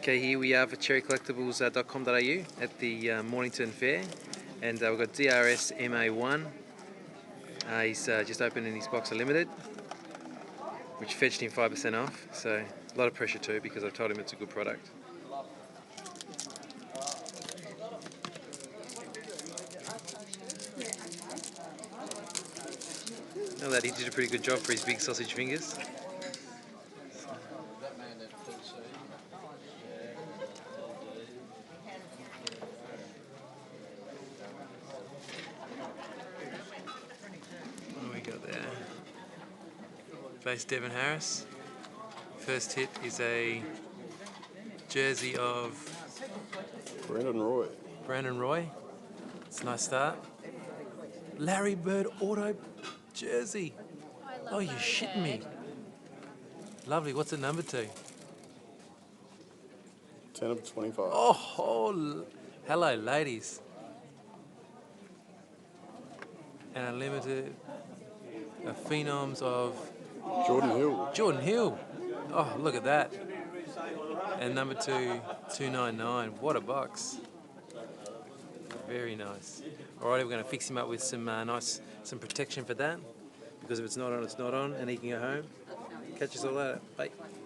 Okay, here we are for cherrycollectables.com.au at the Mornington Fair, and we've got drsma1. He's just opening his box of limited, which fetched him 5% off, so a lot of pressure too because I've told him it's a good product. Now that he did a pretty good job for his big sausage fingers. What do we got there? Base Devin Harris. First hit is a jersey of Brandon Roy. It's a nice start. Larry Bird auto jersey. Oh, you're shitting me. Lovely. What's it number to? 10 of 25. Oh, hello, ladies. And unlimited phenoms of Jordan Hill. Oh, look at that. And number 299. What a box. Very nice. Alrighty, we're going to fix him up with some some protection for that, because if it's not on, it's not on, and he can go home. Catch us all later. Bye.